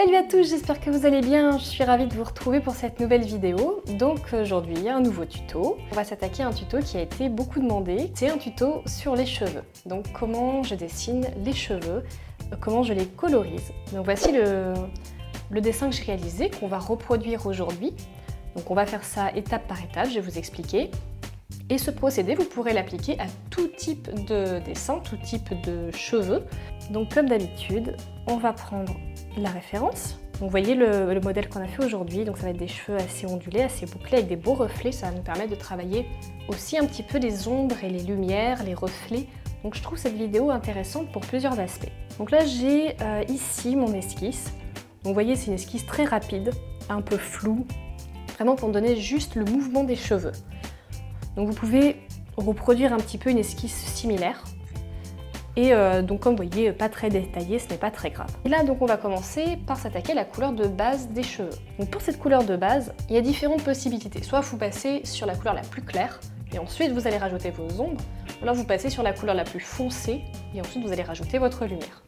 Salut à tous, j'espère que vous allez bien, je suis ravie de vous retrouver pour cette nouvelle vidéo. Donc aujourd'hui, un nouveau tuto. On va s'attaquer à un tuto qui a été beaucoup demandé. C'est un tuto sur les cheveux. Donc comment je dessine les cheveux, comment je les colorise. Donc voici le dessin que j'ai réalisé, qu'on va reproduire aujourd'hui. Donc on va faire ça étape par étape, je vais vous expliquer. Et ce procédé, vous pourrez l'appliquer à tout type de dessin, tout type de cheveux. Donc comme d'habitude, on va prendre la référence. Donc vous voyez le modèle qu'on a fait aujourd'hui, donc ça va être des cheveux assez ondulés, assez bouclés, avec des beaux reflets. Ça va nous permettre de travailler aussi un petit peu les ombres et les lumières, les reflets. Donc je trouve cette vidéo intéressante pour plusieurs aspects. Donc là j'ai ici mon esquisse. Donc vous voyez, c'est une esquisse très rapide, un peu floue, vraiment pour donner juste le mouvement des cheveux. Donc vous pouvez reproduire un petit peu une esquisse similaire. Et donc comme vous voyez, pas très détaillé, ce n'est pas très grave. Et là donc on va commencer par s'attaquer à la couleur de base des cheveux. Donc pour cette couleur de base, il y a différentes possibilités. Soit vous passez sur la couleur la plus claire, et ensuite vous allez rajouter vos ombres, ou alors vous passez sur la couleur la plus foncée, et ensuite vous allez rajouter votre lumière.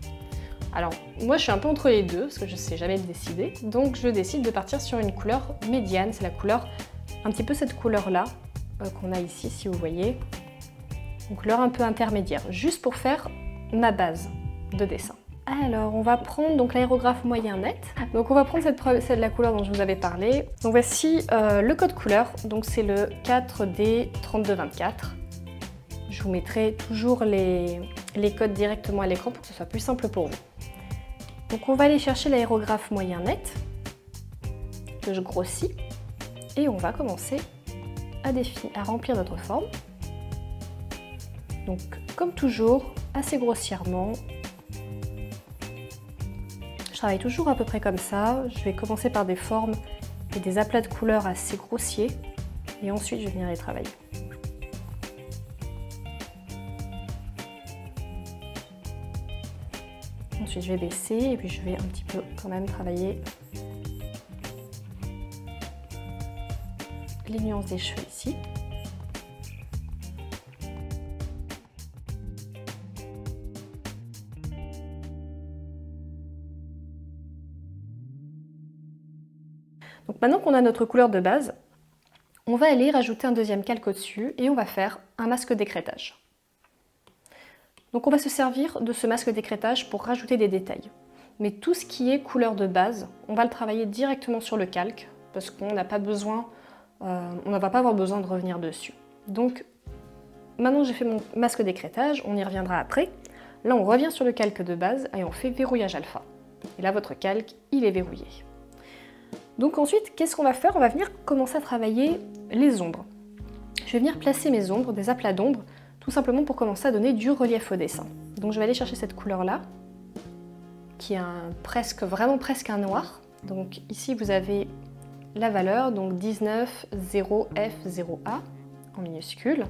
Alors moi je suis un peu entre les deux, parce que je ne sais jamais le décider, donc je décide de partir sur une couleur médiane, c'est la couleur, un petit peu cette couleur là, qu'on a ici si vous voyez. Une couleur un peu intermédiaire, juste pour faire ma base de dessin. Alors on va prendre donc l'aérographe moyen net. Donc on va prendre celle de la couleur dont je vous avais parlé. Donc voici le code couleur, donc c'est le 4D3224. Je vous mettrai toujours les codes directement à l'écran pour que ce soit plus simple pour vous. Donc on va aller chercher l'aérographe moyen net, que je grossis, et on va commencer à remplir notre forme. Donc comme toujours, assez grossièrement. Je travaille toujours à peu près comme ça. Je vais commencer par des formes et des aplats de couleurs assez grossiers et ensuite je vais venir les travailler. Ensuite je vais baisser et puis je vais un petit peu quand même travailler les nuances des cheveux ici. Donc maintenant qu'on a notre couleur de base, on va aller rajouter un deuxième calque au-dessus et on va faire un masque d'écrêtage. Donc on va se servir de ce masque d'écrêtage pour rajouter des détails. Mais tout ce qui est couleur de base, on va le travailler directement sur le calque parce qu'on n'a pas besoin, on ne va pas avoir besoin de revenir dessus. Donc maintenant que j'ai fait mon masque d'écrêtage, on y reviendra après. Là on revient sur le calque de base et on fait verrouillage alpha. Et là votre calque, il est verrouillé. Donc ensuite, qu'est-ce qu'on va faire? On va venir commencer à travailler les ombres. Je vais venir placer mes ombres, des aplats d'ombres, tout simplement pour commencer à donner du relief au dessin. Donc je vais aller chercher cette couleur-là, qui est vraiment presque un noir. Donc ici vous avez la valeur, donc 190F0A en minuscule.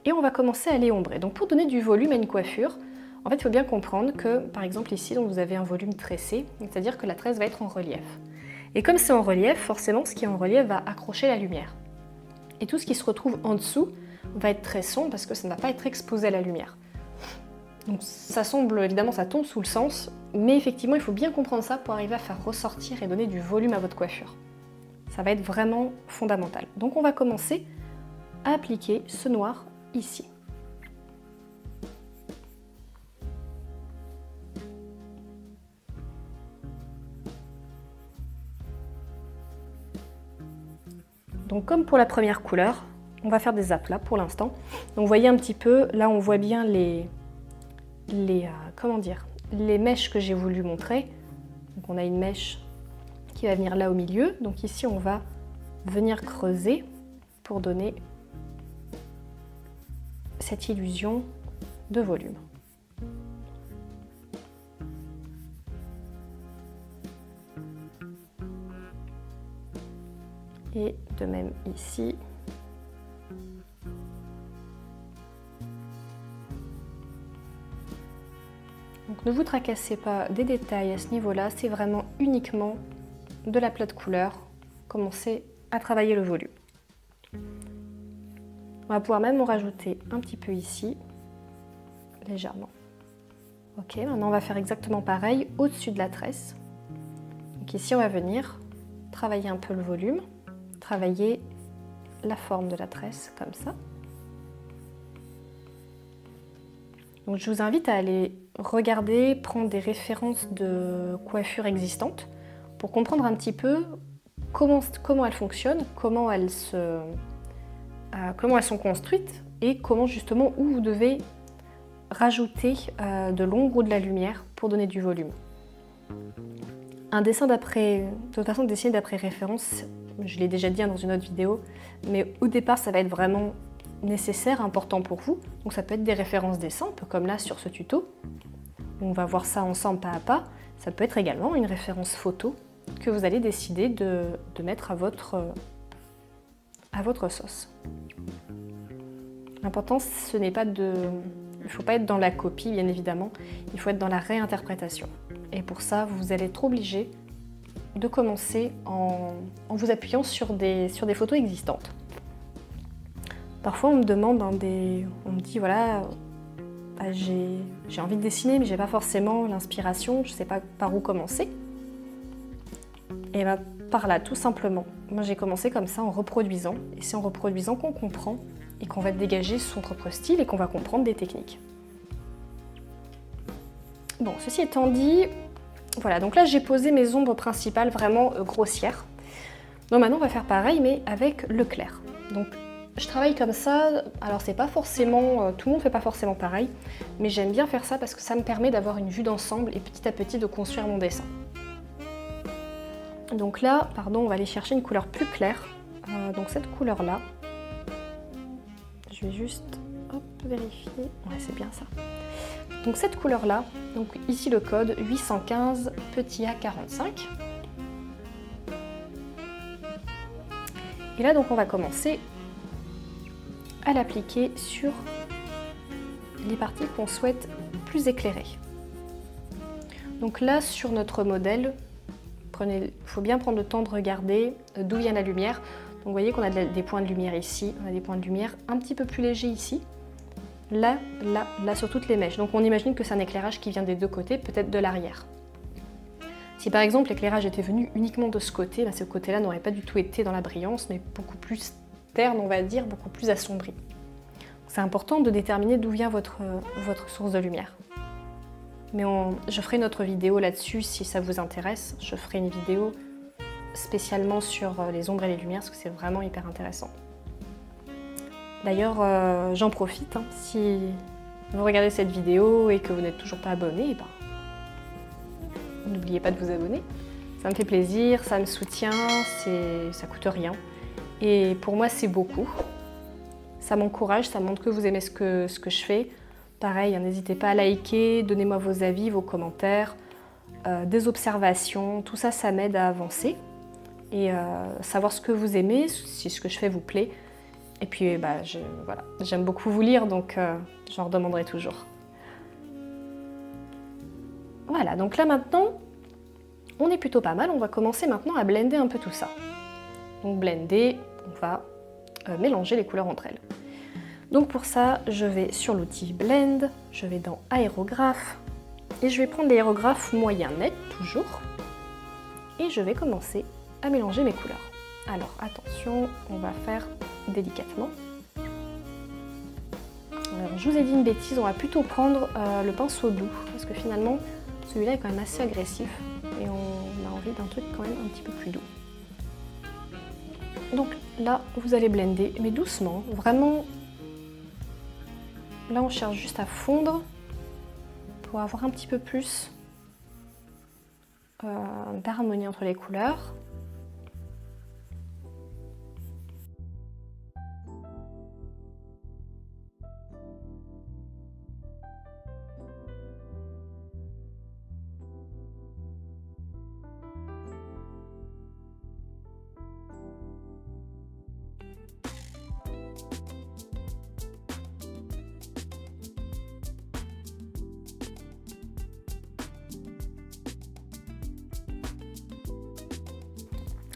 Et on va commencer à les ombrer. Donc pour donner du volume à une coiffure, en fait, il faut bien comprendre que, par exemple ici, donc vous avez un volume tressé, c'est-à-dire que la tresse va être en relief. Et comme c'est en relief, forcément, ce qui est en relief va accrocher la lumière. Et tout ce qui se retrouve en dessous va être très sombre parce que ça ne va pas être exposé à la lumière. Donc ça semble, évidemment, ça tombe sous le sens, mais effectivement, il faut bien comprendre ça pour arriver à faire ressortir et donner du volume à votre coiffure. Ça va être vraiment fondamental. Donc on va commencer à appliquer ce noir ici. Donc comme pour la première couleur, on va faire des aplats pour l'instant. Donc vous voyez un petit peu, là on voit bien les mèches que j'ai voulu montrer. Donc on a une mèche qui va venir là au milieu. Donc ici on va venir creuser pour donner cette illusion de volume. Et de même ici. Donc ne vous tracassez pas des détails à ce niveau-là, c'est vraiment uniquement de l'aplat de couleur. Commencez à travailler le volume. On va pouvoir même en rajouter un petit peu ici, légèrement. Ok, maintenant on va faire exactement pareil au-dessus de la tresse. Donc ici on va venir travailler un peu le volume, travailler la forme de la tresse comme ça. Donc je vous invite à aller regarder, prendre des références de coiffures existantes pour comprendre un petit peu comment elles fonctionnent, comment elles sont construites et comment justement où vous devez rajouter de l'ombre ou de la lumière pour donner du volume. Un dessin de toute façon dessiner d'après référence, je l'ai déjà dit dans une autre vidéo, mais au départ ça va être vraiment nécessaire, important pour vous. Donc ça peut être des références dessins, un peu comme là sur ce tuto. On va voir ça ensemble pas à pas. Ça peut être également une référence photo que vous allez décider de mettre à votre sauce. L'important, ce n'est pas de... Il ne faut pas être dans la copie, bien évidemment. Il faut être dans la réinterprétation. Et pour ça, vous allez être obligé de commencer en vous appuyant sur des photos existantes. Parfois, on me demande, on me dit, voilà, bah, j'ai envie de dessiner, mais j'ai pas forcément l'inspiration, je sais pas par où commencer. Et bah, par là, tout simplement. Moi, j'ai commencé comme ça en reproduisant. Et c'est en reproduisant qu'on comprend et qu'on va dégager son propre style et qu'on va comprendre des techniques. Bon, ceci étant dit, voilà, donc là j'ai posé mes ombres principales vraiment grossières. Donc maintenant on va faire pareil mais avec le clair. Donc je travaille comme ça, alors c'est pas forcément, tout le monde fait pas forcément pareil, mais j'aime bien faire ça parce que ça me permet d'avoir une vue d'ensemble et petit à petit de construire mon dessin. Donc là, pardon, on va aller chercher une couleur plus claire, donc cette couleur là. Je vais juste vérifier, ouais c'est bien ça. Donc cette couleur là, donc ici le code 815 petit a 45. Et là donc on va commencer à l'appliquer sur les parties qu'on souhaite plus éclairées. Donc là sur notre modèle, il faut bien prendre le temps de regarder d'où vient la lumière. Donc vous voyez qu'on a des points de lumière ici, on a des points de lumière un petit peu plus légers ici. Là sur toutes les mèches. Donc on imagine que c'est un éclairage qui vient des deux côtés, peut-être de l'arrière. Si par exemple l'éclairage était venu uniquement de ce côté, ce côté-là n'aurait pas du tout été dans la brillance, mais beaucoup plus terne, on va dire, beaucoup plus assombri. C'est important de déterminer d'où vient votre source de lumière. Mais je ferai une autre vidéo là-dessus si ça vous intéresse. Je ferai une vidéo spécialement sur les ombres et les lumières parce que c'est vraiment hyper intéressant. D'ailleurs, j'en profite, si vous regardez cette vidéo et que vous n'êtes toujours pas abonné, n'oubliez pas de vous abonner. Ça me fait plaisir, ça me soutient, ça coûte rien. Et pour moi, c'est beaucoup. Ça m'encourage, ça montre que vous aimez ce que je fais. Pareil, n'hésitez pas à liker, donnez-moi vos avis, vos commentaires, des observations. Tout ça, ça m'aide à avancer et savoir ce que vous aimez, si ce que je fais vous plaît. Et puis, voilà, j'aime beaucoup vous lire, donc j'en redemanderai toujours. Voilà, donc là maintenant, on est plutôt pas mal. On va commencer maintenant à blender un peu tout ça. Donc blender, on va mélanger les couleurs entre elles. Donc pour ça, je vais sur l'outil Blend, je vais dans Aérographe, et je vais prendre l'aérographe moyen net, toujours, et je vais commencer à mélanger mes couleurs. Alors attention, on va faire délicatement. Alors, je vous ai dit une bêtise, on va plutôt prendre le pinceau doux, parce que finalement, celui-là est quand même assez agressif, et on a envie d'un truc quand même un petit peu plus doux. Donc là, vous allez blender, mais doucement, vraiment. Là, on cherche juste à fondre pour avoir un petit peu plus d'harmonie entre les couleurs.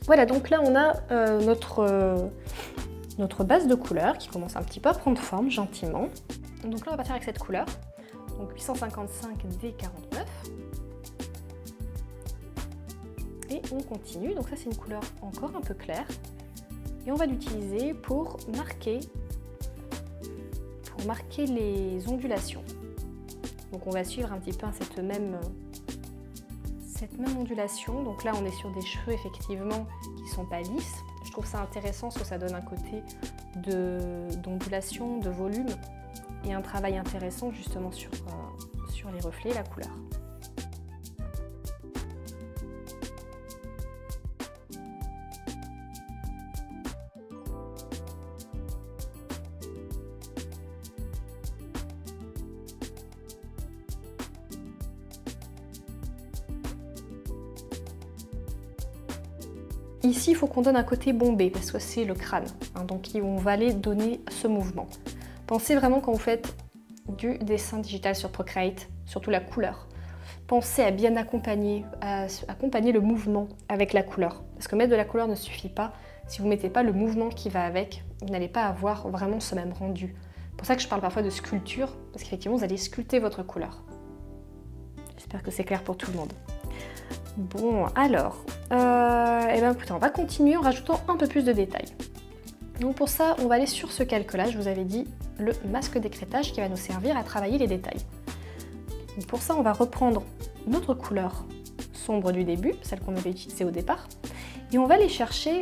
Voilà, donc là on a notre base de couleurs qui commence un petit peu à prendre forme gentiment. Donc là on va partir avec cette couleur. donc 855D49. Et on continue, donc ça c'est une couleur encore un peu claire. Et on va l'utiliser pour marquer les ondulations. Donc on va suivre un petit peu cette même ondulation. Donc là on est sur des cheveux effectivement qui ne sont pas lisses. Je trouve ça intéressant parce que ça donne un côté d'ondulation, de volume et un travail intéressant justement sur les reflets et la couleur. Ici, il faut qu'on donne un côté bombé parce que c'est le crâne, hein, donc on va aller donner ce mouvement. Pensez vraiment quand vous faites du dessin digital sur Procreate, surtout la couleur. Pensez à bien accompagner le mouvement avec la couleur. Parce que mettre de la couleur ne suffit pas. Si vous ne mettez pas le mouvement qui va avec, vous n'allez pas avoir vraiment ce même rendu. C'est pour ça que je parle parfois de sculpture, parce qu'effectivement, vous allez sculpter votre couleur. J'espère que c'est clair pour tout le monde. Bon, alors, écoutez, on va continuer en rajoutant un peu plus de détails. Donc pour ça, on va aller sur ce calque-là, je vous avais dit, le masque d'écrêtage qui va nous servir à travailler les détails. Donc pour ça, on va reprendre notre couleur sombre du début, celle qu'on avait utilisée au départ, et on va aller chercher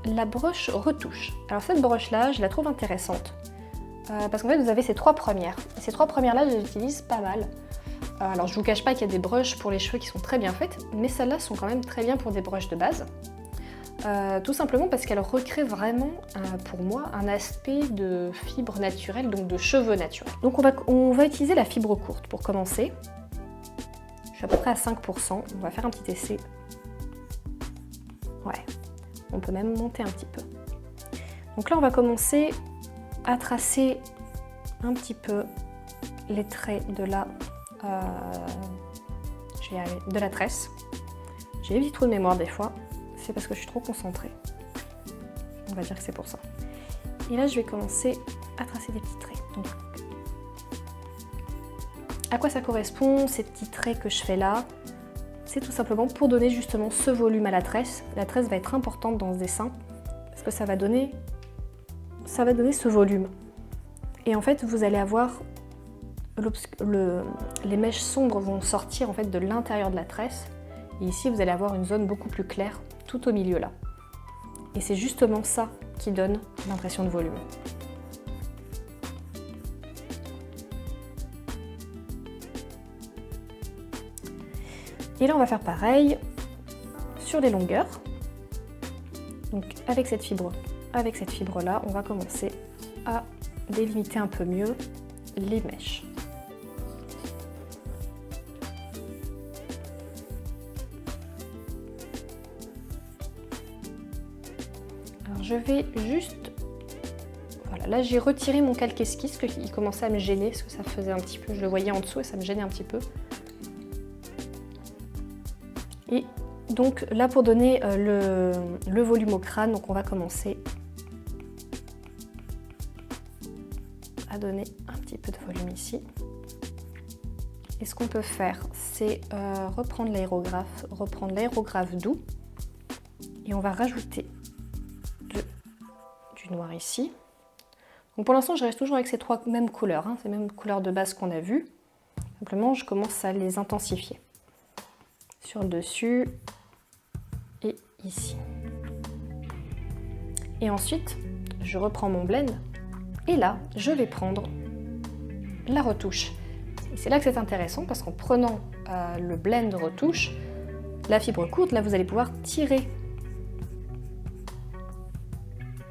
la broche retouche. Alors cette broche-là, je la trouve intéressante, parce qu'en fait, vous avez ces trois premières. Et ces trois premières-là, je les utilise pas mal. Alors je vous cache pas qu'il y a des brushes pour les cheveux qui sont très bien faites, mais celles-là sont quand même très bien pour des brushes de base. Tout simplement parce qu'elles recréent vraiment, pour moi, un aspect de fibre naturelle, donc de cheveux naturels. Donc on va utiliser la fibre courte pour commencer. Je suis à peu près à 5%, on va faire un petit essai. Ouais, on peut même monter un petit peu. Donc là on va commencer à tracer un petit peu les traits de la tresse. J'ai des petits trous de mémoire des fois, c'est parce que je suis trop concentrée. On va dire que c'est pour ça. Et là je vais commencer à tracer des petits traits. Donc, à quoi ça correspond ces petits traits que je fais là? C'est tout simplement pour donner justement ce volume à la tresse. La tresse va être importante dans ce dessin parce que ça va donner ce volume. Et en fait vous allez avoir les mèches sombres vont sortir en fait de l'intérieur de la tresse et ici vous allez avoir une zone beaucoup plus claire tout au milieu là. Et c'est justement ça qui donne l'impression de volume. Et là on va faire pareil sur les longueurs. Donc avec cette fibre là, on va commencer à délimiter un peu mieux les mèches. Alors je vais juste... Voilà, là j'ai retiré mon calque esquisse parce qu'il commençait à me gêner, parce que ça faisait un petit peu... Je le voyais en dessous et ça me gênait un petit peu. Et donc là pour donner le volume au crâne, donc on va commencer à donner un petit peu de volume ici. Et ce qu'on peut faire, c'est reprendre l'aérographe doux et on va rajouter du noir ici. Donc pour l'instant, je reste toujours avec ces trois mêmes couleurs, hein, ces mêmes couleurs de base qu'on a vues. Simplement, je commence à les intensifier sur le dessus et ici. Et ensuite, je reprends mon blend et là, je vais prendre la retouche. Et c'est là que c'est intéressant parce qu'en prenant le blend retouche, la fibre courte, là vous allez pouvoir tirer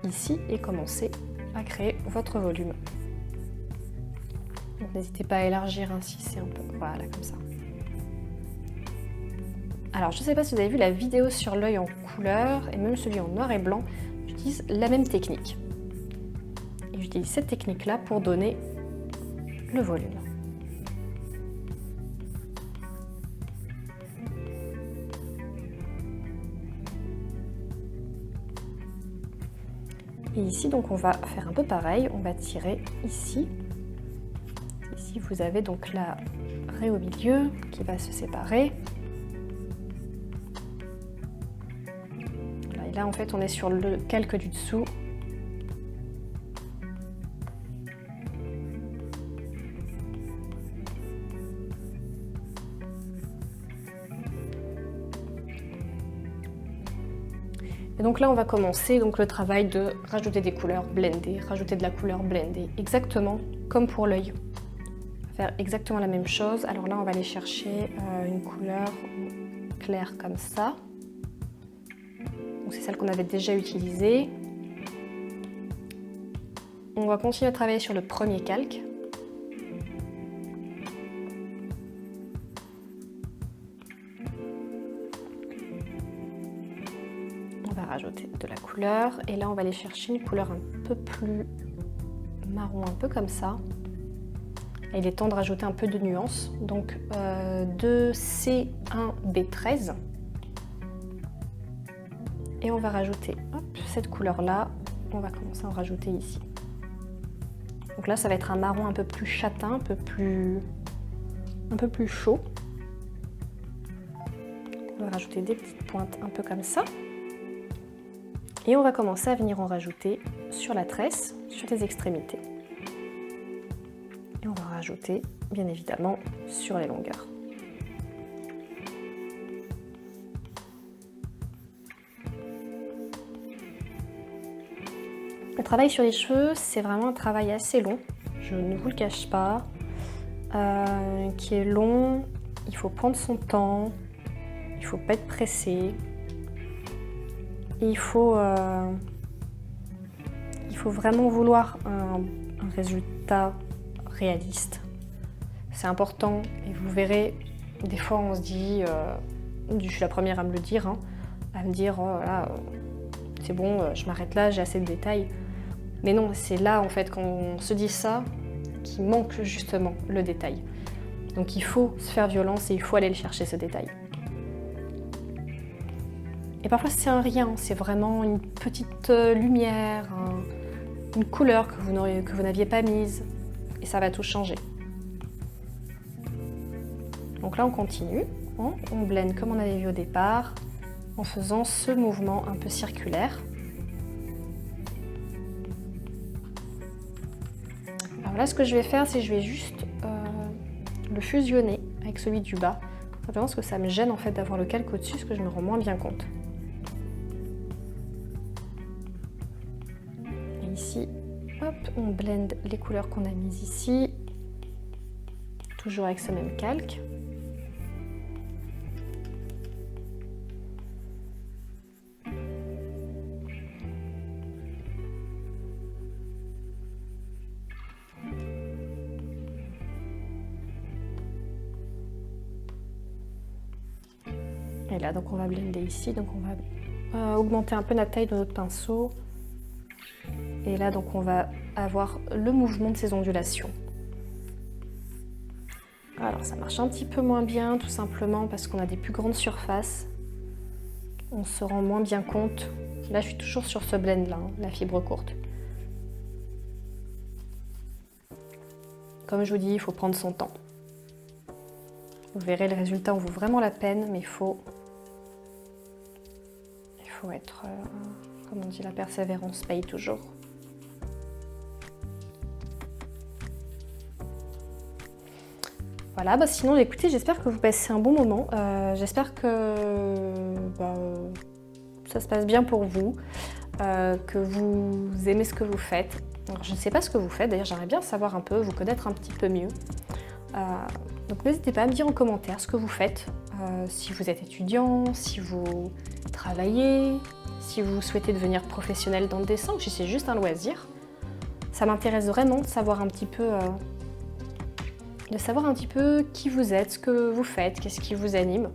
ici et commencer à créer votre volume. Donc n'hésitez pas à élargir ainsi, c'est un peu, voilà, comme ça. Alors je ne sais pas si vous avez vu la vidéo sur l'œil en couleur et même celui en noir et blanc, j'utilise la même technique. Et j'utilise cette technique là pour donner le volume. Et ici donc on va faire un peu pareil, on va tirer ici, Ici, vous avez donc la raie au milieu qui va se séparer. Voilà, et là, en fait, on est sur le calque du dessous. Et donc là, on va commencer donc, le travail de rajouter des couleurs, blender, rajouter de la couleur, blender, exactement comme pour l'œil. Faire exactement la même chose. Alors là, on va aller chercher une couleur claire comme ça. Donc c'est celle qu'on avait déjà utilisée. On va continuer à travailler sur le premier calque. On va rajouter de la couleur et là on va aller chercher une couleur un peu plus marron, un peu comme ça. Et il est temps de rajouter un peu de nuance. Donc 2C1B13. Et on va rajouter cette couleur là. On va commencer à en rajouter ici. Donc là ça va être un marron un peu plus châtain, un peu plus chaud. On va rajouter des petites pointes un peu comme ça. Et on va commencer à venir en rajouter sur la tresse, sur les extrémités. Et on va rajouter, bien évidemment, sur les longueurs. Le travail sur les cheveux, c'est vraiment un travail assez long, je ne vous le cache pas, qui est long, il faut prendre son temps, il ne faut pas être pressé. Il faut vraiment vouloir un résultat réaliste. C'est important et vous verrez, des fois on se dit, je suis la première à me le dire, hein, à me dire oh là, c'est bon, je m'arrête là, j'ai assez de détails. Mais non, c'est là en fait quand on se dit ça qu'il manque justement le détail. Donc il faut se faire violence et il faut aller le chercher ce détail. Et parfois c'est un rien, c'est vraiment une petite lumière, une couleur que vous n'aviez pas mise, et ça va tout changer. Donc là on continue, on blende comme on avait vu au départ, en faisant ce mouvement un peu circulaire. Alors là ce que je vais faire, c'est que je vais juste le fusionner avec celui du bas, simplement parce que ça me gêne en fait d'avoir le calque au-dessus, parce que je me rends moins bien compte. Ici, hop, on blende les couleurs qu'on a mises ici, toujours avec ce même calque. Et là, donc on va blender ici, donc on va augmenter un peu la taille de notre pinceau. Et là, donc, on va avoir le mouvement de ces ondulations. Alors, ça marche un petit peu moins bien, tout simplement parce qu'on a des plus grandes surfaces. On se rend moins bien compte. Là, je suis toujours sur ce blend-là, hein, la fibre courte. Comme je vous dis, il faut prendre son temps. Vous verrez, le résultat en vaut vraiment la peine, mais il faut être, comme on dit, la persévérance paye toujours. Voilà, bah sinon écoutez, j'espère que vous passez un bon moment, j'espère que ça se passe bien pour vous, que vous aimez ce que vous faites. Alors, je ne sais pas ce que vous faites, d'ailleurs j'aimerais bien savoir un peu, vous connaître un petit peu mieux. Donc n'hésitez pas à me dire en commentaire ce que vous faites, si vous êtes étudiant, si vous travaillez, si vous souhaitez devenir professionnel dans le dessin ou si c'est juste un loisir. Ça m'intéresse vraiment de savoir un petit peu qui vous êtes, ce que vous faites, qu'est-ce qui vous anime.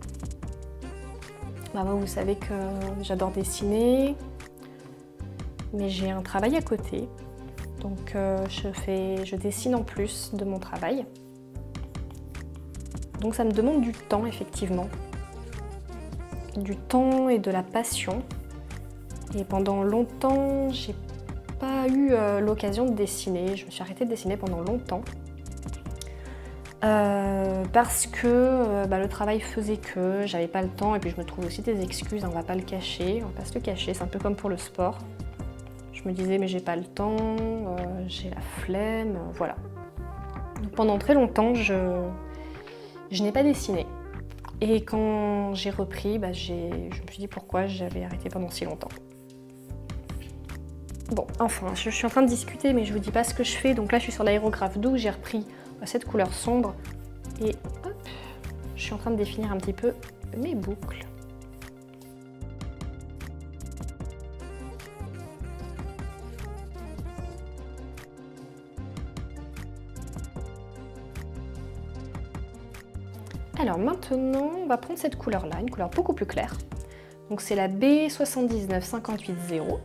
Bah, moi, vous savez que j'adore dessiner, mais j'ai un travail à côté, donc je dessine en plus de mon travail. Donc ça me demande du temps, effectivement, du temps et de la passion. Et pendant longtemps, j'ai pas eu l'occasion de dessiner. Je me suis arrêtée de dessiner pendant longtemps. Parce que le travail faisait que j'avais pas le temps et puis je me trouve aussi des excuses, on va pas le cacher, on va pas se le cacher, c'est un peu comme pour le sport. Je me disais mais j'ai pas le temps, j'ai la flemme, voilà. Donc pendant très longtemps je n'ai pas dessiné. Et quand j'ai repris, je me suis dit pourquoi j'avais arrêté pendant si longtemps. Bon, enfin, je suis en train de discuter mais je vous dis pas ce que je fais. Donc là je suis sur l'aérographe doux, j'ai repris cette couleur sombre. Et hop, je suis en train de définir un petit peu mes boucles. Alors maintenant, on va prendre cette couleur-là, une couleur beaucoup plus claire. Donc c'est la B79580,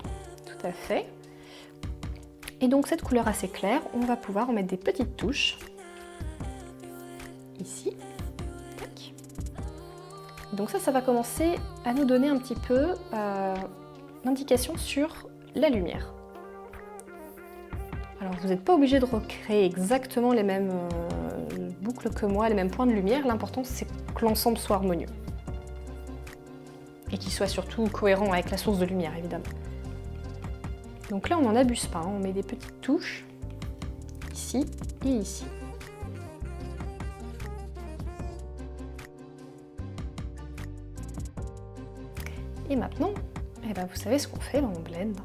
tout à fait. Et donc cette couleur assez claire, on va pouvoir en mettre des petites touches. Ici. Tac. Donc ça va commencer à nous donner un petit peu l'indication sur la lumière. Alors vous n'êtes pas obligé de recréer exactement les mêmes boucles que moi, les mêmes points de lumière. L'important c'est que l'ensemble soit harmonieux. Et qu'il soit surtout cohérent avec la source de lumière évidemment. Donc là on n'en abuse pas, on met des petites touches ici et ici. Et maintenant, vous savez ce qu'on fait, on blende.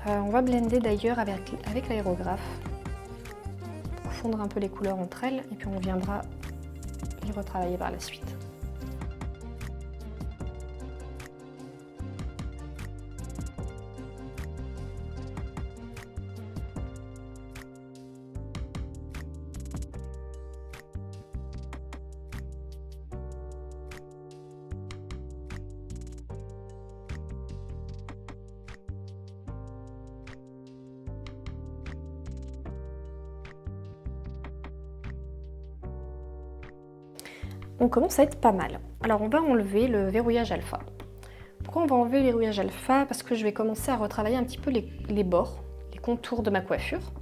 On va blender d'ailleurs avec l'aérographe pour fondre un peu les couleurs entre elles et puis on viendra les retravailler par la suite. On commence à être pas mal. Alors on va enlever le verrouillage alpha. Pourquoi on va enlever le verrouillage alpha? Parce que je vais commencer à retravailler un petit peu les bords, les contours de ma coiffure.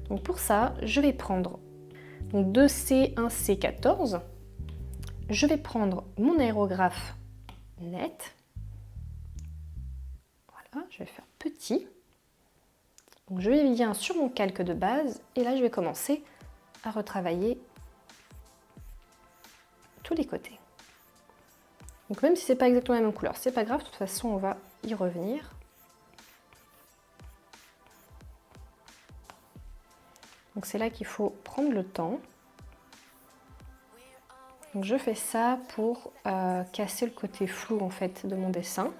Donc pour ça, je vais prendre 2C, 1C14. Je vais prendre mon aérographe net. Voilà, je vais faire petit. Donc je viens sur mon calque de base et là je vais commencer à retravailler tous les côtés. Donc même si c'est pas exactement la même couleur, c'est pas grave, de toute façon on va y revenir. Donc c'est là qu'il faut prendre le temps. Donc je fais ça pour casser le côté flou en fait de mon dessin.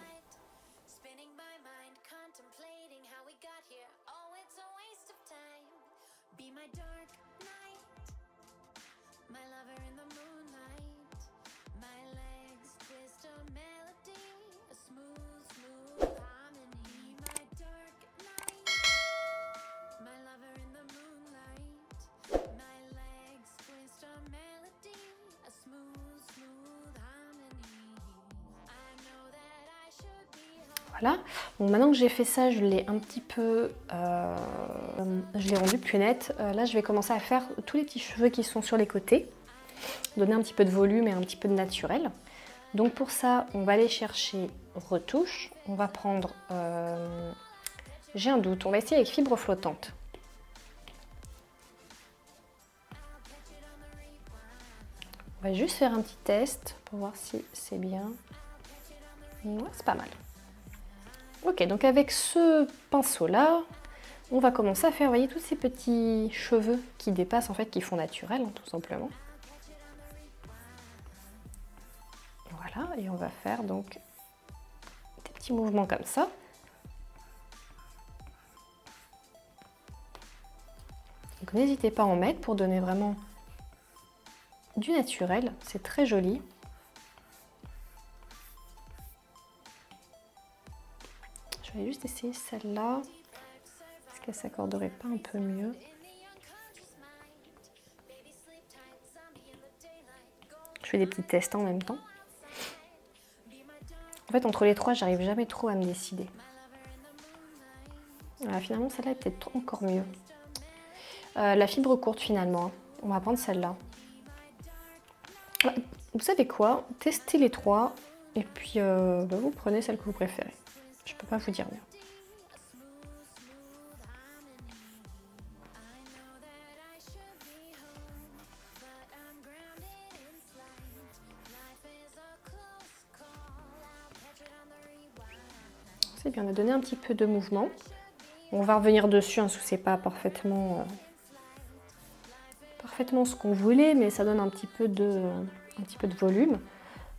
Voilà, donc maintenant que j'ai fait ça, je l'ai un petit peu, je l'ai rendu plus net. Là, je vais commencer à faire tous les petits cheveux qui sont sur les côtés, donner un petit peu de volume et un petit peu de naturel. Donc pour ça, on va aller chercher retouche. On va prendre, j'ai un doute, on va essayer avec fibre flottante. On va juste faire un petit test pour voir si c'est bien. Ouais, c'est pas mal. Ok, donc avec ce pinceau-là, on va commencer à faire, vous voyez, tous ces petits cheveux qui dépassent, en fait, qui font naturel, hein, tout simplement. Voilà, et on va faire donc des petits mouvements comme ça. Donc n'hésitez pas à en mettre pour donner vraiment du naturel, c'est très joli. Je vais juste essayer celle-là. Est-ce qu'elle s'accorderait pas un peu mieux? Je fais des petits tests en même temps. En fait, entre les trois, j'arrive jamais trop à me décider. Voilà, finalement, celle-là est peut-être encore mieux. La fibre courte, finalement. On va prendre celle-là. Vous savez quoi? Testez les trois et puis vous prenez celle que vous préférez. Je peux pas vous dire mieux. C'est bien, on a donné un petit peu de mouvement. On va revenir dessus, hein, parce que c'est pas parfaitement ce qu'on voulait, mais ça donne un petit peu de volume.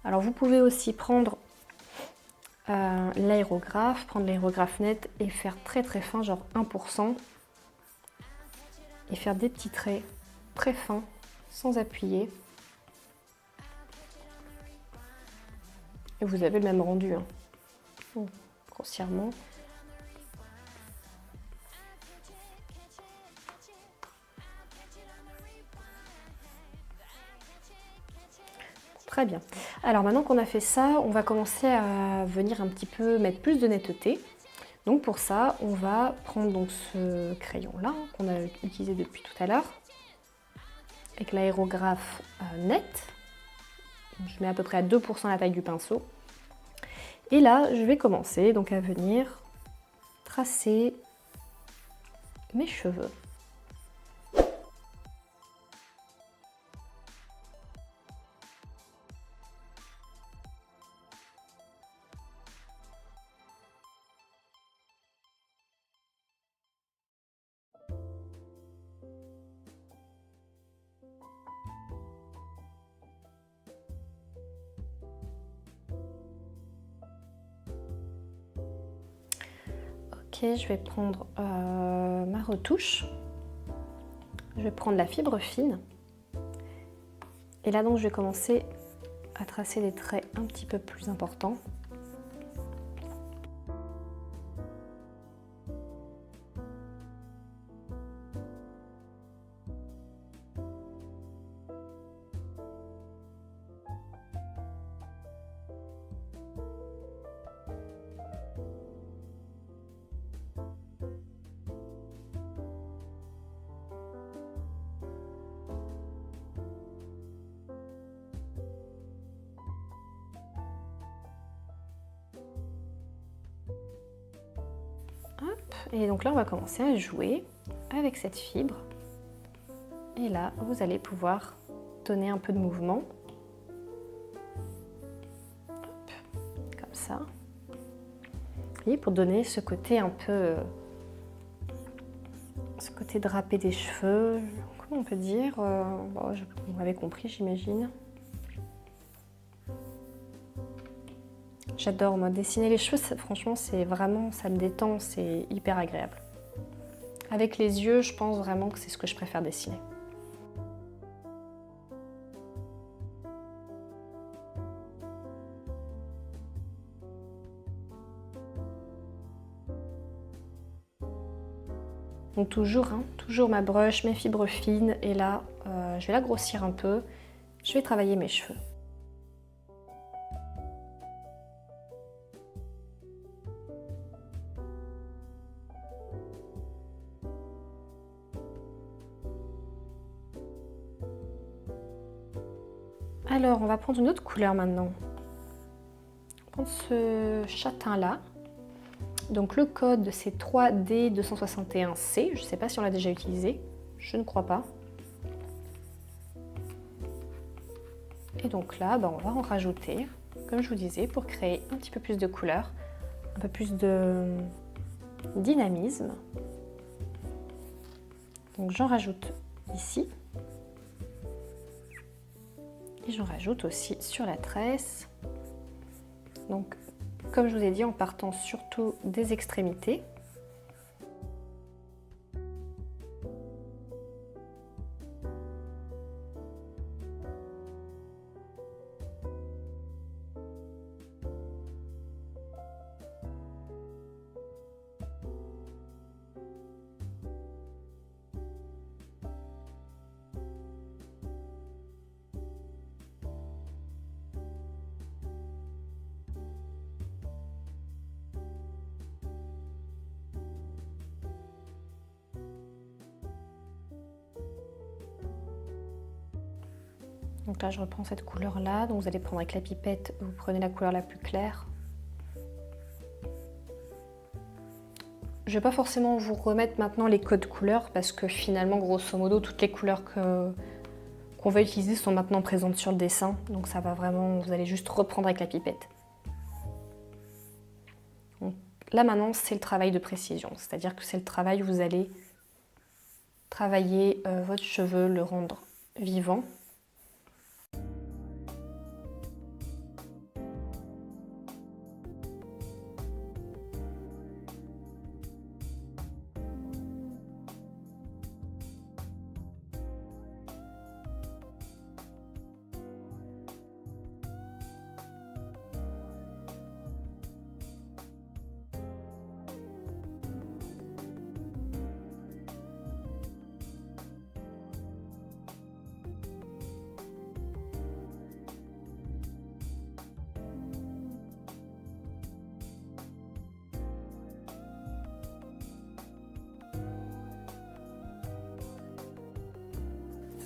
Alors vous pouvez aussi prendre l'aérographe, prendre l'aérographe net et faire très très fin, genre 1%, et faire des petits traits très fins, sans appuyer. Et vous avez le même rendu, hein. Bon, grossièrement. Très bien. Alors maintenant qu'on a fait ça, on va commencer à venir un petit peu mettre plus de netteté. Donc pour ça, on va prendre donc ce crayon-là, hein, qu'on a utilisé depuis tout à l'heure, avec l'aérographe net. Je mets à peu près à 2% la taille du pinceau. Et là, je vais commencer donc à venir tracer mes cheveux. Ok, je vais prendre ma retouche. Je vais prendre la fibre fine. Et là donc je vais commencer à tracer des traits un petit peu plus importants. Hop, et donc là on va commencer à jouer avec cette fibre. Et là vous allez pouvoir donner un peu de mouvement. Hop, comme ça. Et pour donner ce côté un peu... ce côté drapé des cheveux, comment on peut dire, bon, vous m'avez compris j'imagine. J'adore moi dessiner les cheveux, franchement c'est vraiment, ça me détend, c'est hyper agréable. Avec les yeux, je pense vraiment que c'est ce que je préfère dessiner. Donc toujours, hein, toujours ma brush, mes fibres fines, et là je vais la grossir un peu, je vais travailler mes cheveux. Alors, on va prendre une autre couleur maintenant. On va prendre ce châtain-là. Donc le code, c'est 3D261C. Je ne sais pas si on l'a déjà utilisé. Je ne crois pas. Et donc là, on va en rajouter, comme je vous disais, pour créer un petit peu plus de couleur, un peu plus de dynamisme. Donc j'en rajoute ici. Et j'en rajoute aussi sur la tresse. Donc, comme je vous ai dit, en partant surtout des extrémités. Donc là, je reprends cette couleur-là. Donc vous allez prendre avec la pipette, vous prenez la couleur la plus claire. Je ne vais pas forcément vous remettre maintenant les codes couleurs parce que finalement, grosso modo, toutes les couleurs qu'on va utiliser sont maintenant présentes sur le dessin. Donc ça va vraiment, vous allez juste reprendre avec la pipette. Donc, là maintenant, c'est le travail de précision. C'est-à-dire que c'est le travail où vous allez travailler votre cheveu, le rendre vivant.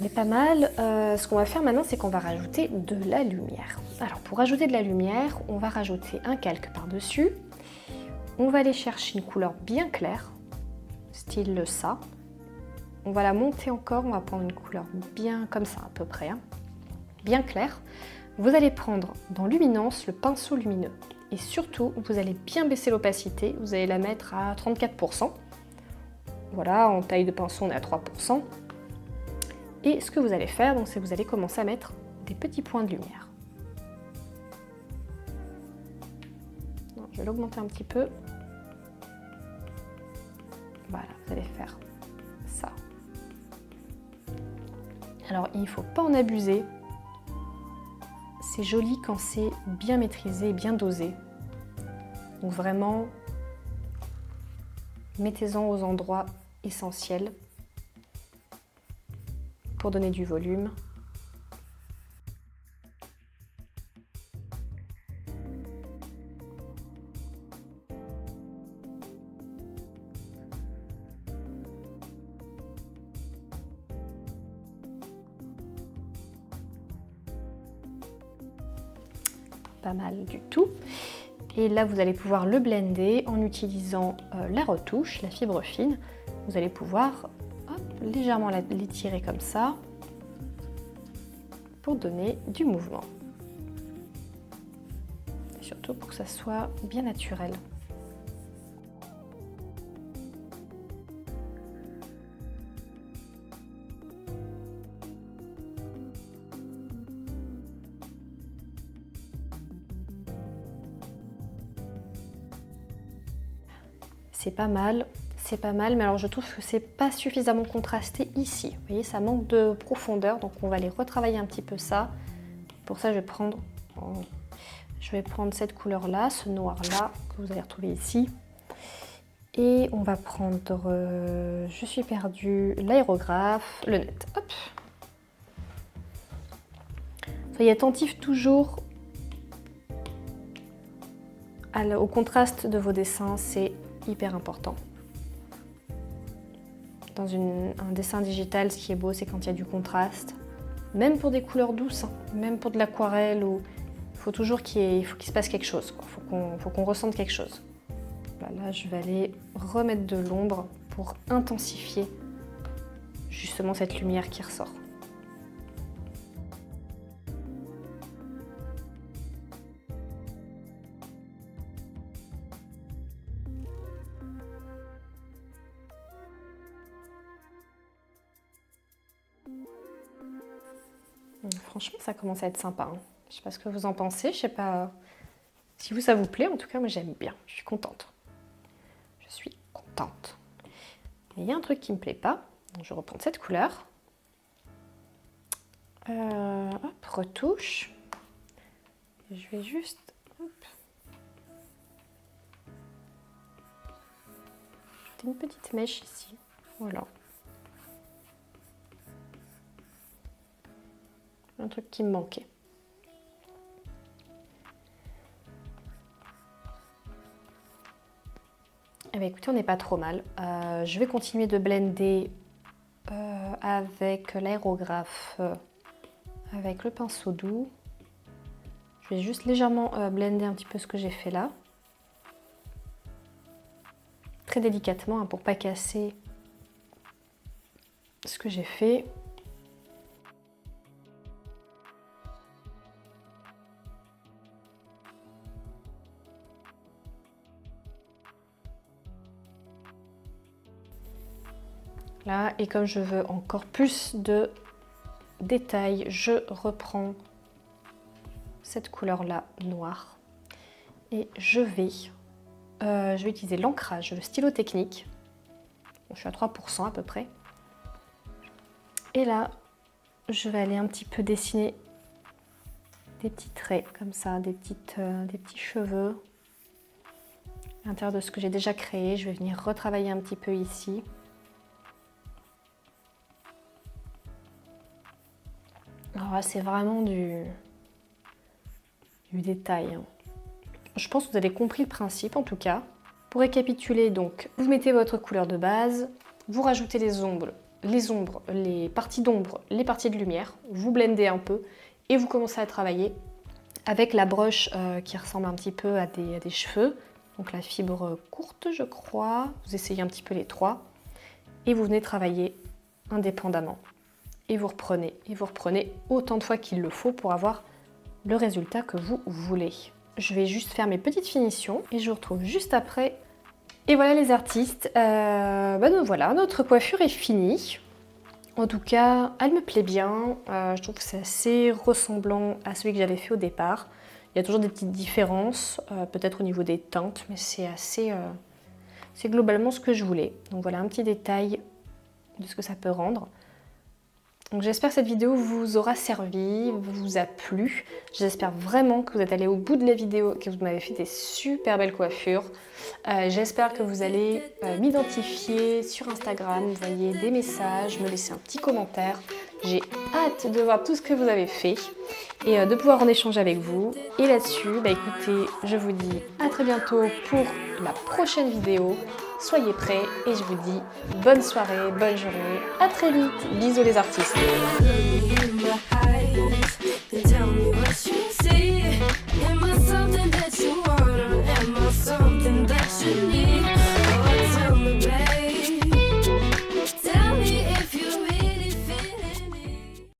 C'est pas mal. Ce qu'on va faire maintenant, c'est qu'on va rajouter de la lumière. Alors pour rajouter de la lumière, on va rajouter un calque par-dessus. On va aller chercher une couleur bien claire, style ça. On va la monter encore, on va prendre une couleur bien comme ça à peu près, hein, bien claire. Vous allez prendre dans Luminance le pinceau lumineux. Et surtout, vous allez bien baisser l'opacité, vous allez la mettre à 34%. Voilà, en taille de pinceau, on est à 3%. Et ce que vous allez faire, c'est que vous allez commencer à mettre des petits points de lumière. Je vais l'augmenter un petit peu. Voilà, vous allez faire ça. Alors, il ne faut pas en abuser. C'est joli quand c'est bien maîtrisé et bien dosé. Donc vraiment, mettez-en aux endroits essentiels pour donner du volume. Pas mal du tout. Et là, vous allez pouvoir le blender en utilisant la retouche, la fibre fine. Vous allez pouvoir légèrement l'étirer comme ça pour donner du mouvement. Et surtout pour que ça soit bien naturel. C'est pas mal, mais alors je trouve que c'est pas suffisamment contrasté ici. Vous voyez, ça manque de profondeur, donc on va aller retravailler un petit peu ça. Pour ça, je vais prendre cette couleur-là, ce noir-là, que vous allez retrouver ici. Et on va prendre, je suis perdue, l'aérographe, le net. Hop. Soyez attentifs toujours au contraste de vos dessins, c'est hyper important. Dans un dessin digital, ce qui est beau, c'est quand il y a du contraste. Même pour des couleurs douces, hein, même pour de l'aquarelle, il faut toujours qu'il se passe quelque chose. Il faut qu'on ressente quelque chose. Là, je vais aller remettre de l'ombre pour intensifier justement cette lumière qui ressort. Franchement, ça commence à être sympa. Hein. Je sais pas ce que vous en pensez, je sais pas si ça vous plaît. En tout cas, moi j'aime bien, je suis contente. Je suis contente. Mais il y a un truc qui me plaît pas. Donc, je vais reprendre cette couleur. Hop, retouche. Je vais juste... Hop. Ajouter une petite mèche ici. Voilà. Un truc qui me manquait. Eh bien, écoutez, on n'est pas trop mal. Je vais continuer de blender avec l'aérographe avec le pinceau doux. Je vais juste légèrement blender un petit peu ce que j'ai fait là. Très délicatement, hein, pour pas casser ce que j'ai fait. Là, et comme je veux encore plus de détails, je reprends cette couleur-là, noire. Et je vais utiliser l'ancrage, le stylo technique. Bon, je suis à 3% à peu près. Et là, je vais aller un petit peu dessiner des petits traits comme ça, des petits cheveux. À l'intérieur de ce que j'ai déjà créé, je vais venir retravailler un petit peu ici. Alors là, c'est vraiment du détail. Je pense que vous avez compris le principe en tout cas. Pour récapituler, donc, vous mettez votre couleur de base, vous rajoutez les ombres, les parties d'ombre, les parties de lumière, vous blendez un peu et vous commencez à travailler avec la broche qui ressemble un petit peu à des cheveux. Donc la fibre courte, je crois. Vous essayez un petit peu les trois et vous venez travailler indépendamment. Et vous reprenez autant de fois qu'il le faut pour avoir le résultat que vous voulez. Je vais juste faire mes petites finitions et je vous retrouve juste après. Et voilà les artistes, donc voilà, notre coiffure est finie. En tout cas, elle me plaît bien. Je trouve que c'est assez ressemblant à celui que j'avais fait au départ. Il y a toujours des petites différences, peut-être au niveau des teintes, mais c'est c'est globalement ce que je voulais. Donc voilà un petit détail de ce que ça peut rendre. Donc j'espère que cette vidéo vous aura servi, vous a plu. J'espère vraiment que vous êtes allé au bout de la vidéo, que vous m'avez fait des super belles coiffures. J'espère que vous allez m'identifier sur Instagram, m'envoyer des messages, me laisser un petit commentaire. J'ai hâte de voir tout ce que vous avez fait et de pouvoir en échanger avec vous. Et là-dessus, écoutez, je vous dis à très bientôt pour la prochaine vidéo. Soyez prêts et je vous dis bonne soirée, bonne journée, à très vite. Bisous les artistes.